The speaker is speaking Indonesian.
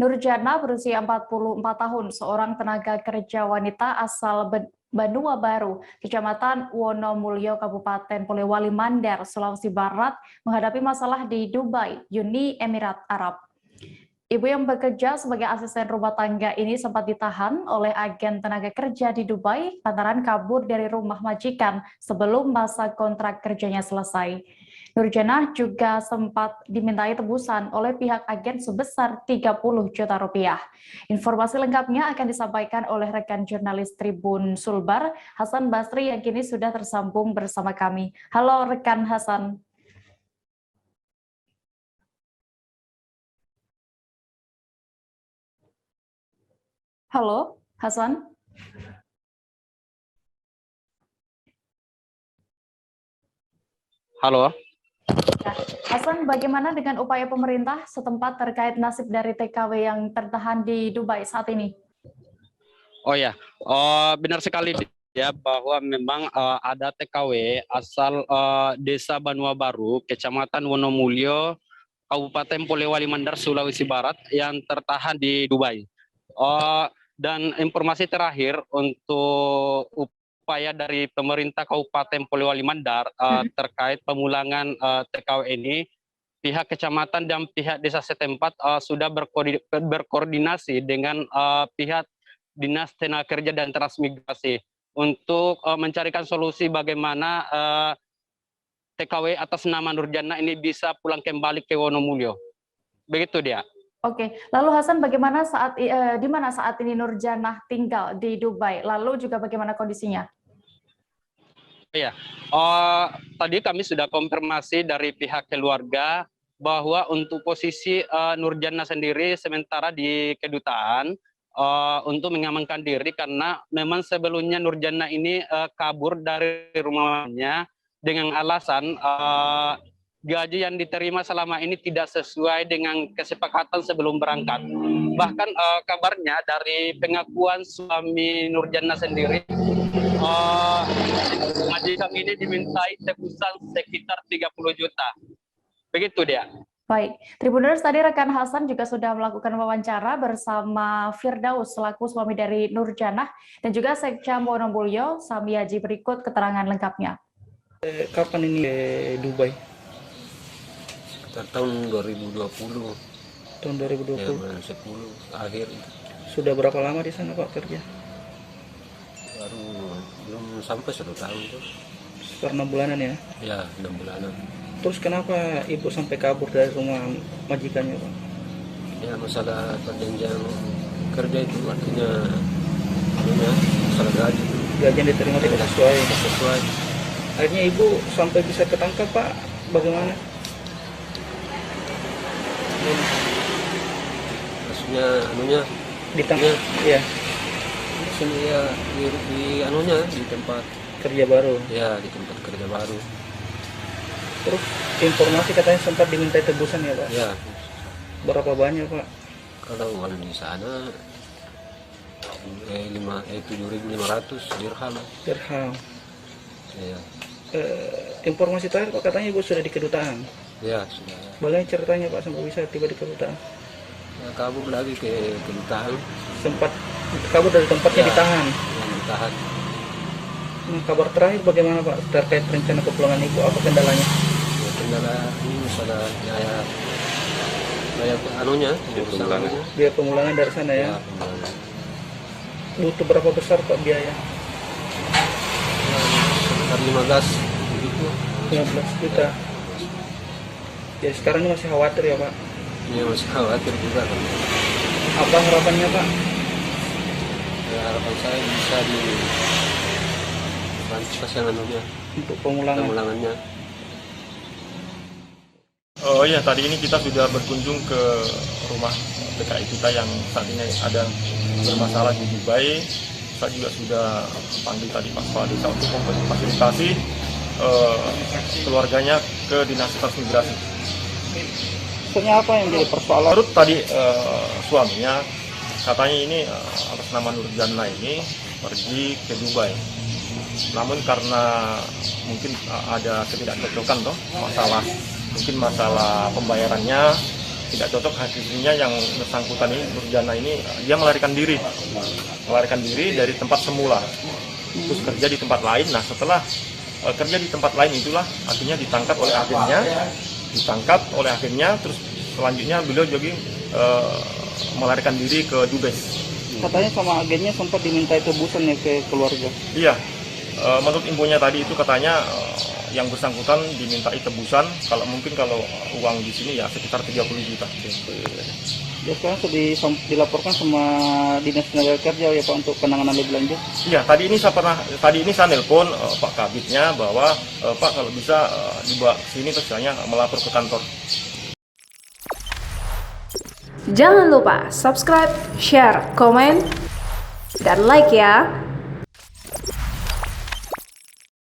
Nurjana berusia 44 tahun, seorang tenaga kerja wanita asal Banua Baru, Kecamatan Wonomulyo, Kabupaten Polewali Mandar, Sulawesi Barat, menghadapi masalah di Dubai, Uni Emirat Arab. Ibu yang bekerja sebagai asisten rumah tangga ini sempat ditahan oleh agen tenaga kerja di Dubai lantaran kabur dari rumah majikan sebelum masa kontrak kerjanya selesai. Nurjana juga sempat dimintai tebusan oleh pihak agen sebesar 30 juta rupiah. Informasi lengkapnya akan disampaikan oleh rekan jurnalis Tribun Sulbar, Hasan Basri, yang kini sudah tersambung bersama kami. Halo rekan Hasan. Halo, Hasan. Halo. Hasan, bagaimana dengan upaya pemerintah setempat terkait nasib dari TKW yang tertahan di Dubai saat ini? Oh ya, benar sekali ya bahwa memang ada TKW asal Desa Banua Baru, Kecamatan Wonomulyo, Kabupaten Polewali Mandar, Sulawesi Barat yang tertahan di Dubai. Dan informasi terakhir untuk upaya dari pemerintah Kabupaten Polewali Mandar terkait pemulangan TKW ini, pihak kecamatan dan pihak desa setempat sudah berkoordinasi dengan pihak Dinas Tenaga Kerja dan Transmigrasi untuk mencarikan solusi bagaimana TKW atas nama Nurjana ini bisa pulang kembali ke Wonomulyo. Begitu dia. Oke, lalu Hasan, bagaimana di mana saat ini Nurjana tinggal di Dubai? Lalu juga bagaimana kondisinya? Ya, tadi kami sudah konfirmasi dari pihak keluarga bahwa untuk posisi Nurjana sendiri sementara di kedutaan untuk mengamankan diri karena memang sebelumnya Nurjana ini kabur dari rumahnya dengan alasan gaji yang diterima selama ini tidak sesuai dengan kesepakatan sebelum berangkat. Bahkan kabarnya dari pengakuan suami Nurjana sendiri, majikan ini dimintai tebusan sekitar 30 juta. Begitu dia. Baik, Tribuners, tadi rekan Hasan juga sudah melakukan wawancara bersama Firdaus selaku suami dari Nurjana dan juga Sekcam Wonomulyo, Samiaji. Berikut keterangan lengkapnya. Kapan ini Dubai? Sekitar tahun 2020. Tahun 2020. Ya, bulan 10 akhir. Sudah berapa lama di sana Pak kerja? Baru belum sampai 1 tahun tuh. Sekitar 6 bulanan ya? Ya, 6 bulanan. Terus kenapa ibu sampai kabur dari rumah majikannya Pak? Ya, masalah perjanjian kerja itu artinya masalah gaji. Gaji yang diterima tidak sesuai. Tidak sesuai. Akhirnya ibu sampai bisa ketangkap Pak. Bagaimana? Maksudnya Ditangkap? Ya. Sini ya di tempat Kerja baru. Ya, di tempat kerja baru. Terus informasi katanya sempat dimintai tebusan ya Pak? Ya. Berapa banyak Pak? Kalau uang di sana 7.500 dirham. Dirham. Ya. Informasi terakhir Pak katanya ibu sudah di kedutaan. Ya, sudah. Bagaimana ceritanya Pak sampai bisa tiba di kedutaan? Ya, kabur lagi ke kedutaan. Sempat kabur dari tempatnya Ya, ditahan. Ditahan. Nah, kabar terakhir bagaimana Pak terkait rencana kepulangan ibu? Apa kendalanya? Ya, kendala ini masalah biaya Biaya pemulangan dari sana ya? Ya, pemulangan. Butuh berapa besar Pak biaya? Sekitar 15 begitu. 15 juta. Ya sekarang ini masih khawatir ya Pak? Ini masih khawatir juga kan. Apa harapannya Pak? Ya, harapan saya bisa dibantu Untuk pemulangannya. Oh iya, tadi ini kita sudah berkunjung ke rumah TKI kita yang saat ini ada bermasalah di Dubai. Saya juga sudah panggil tadi Pak Kepala Desa untuk memfasilitasi keluarganya ke Dinas Transmigrasi. Sebenarnya apa yang jadi persoalan? Menurut tadi suaminya, katanya ini atas nama Nurjana ini pergi ke Dubai. Namun karena mungkin ada ketidakcocokan toh, masalah pembayarannya tidak cocok, akhirnya yang bersangkutan ini, Nurjana ini, dia melarikan diri dari tempat semula, terus kerja di tempat lain. Nah setelah kerja di tempat lain itulah akhirnya ditangkap oleh agennya, terus selanjutnya beliau juga melarikan diri ke Dubes. Katanya sama agennya sempat diminta tebusan ya ke keluarga. Iya, menurut infonya tadi itu katanya yang bersangkutan diminta tebusan, kalau uang di sini ya sekitar 30 juta. Ya sekarang sudah dilaporkan sama Dinas Tenaga Kerja ya Pak untuk penanganan lebih lanjut. Iya, tadi ini saya nelpon Pak Kabitnya bahwa Pak kalau bisa dibawa ke sini terus saya melapor ke kantor. Jangan lupa subscribe, share, komen, dan like ya.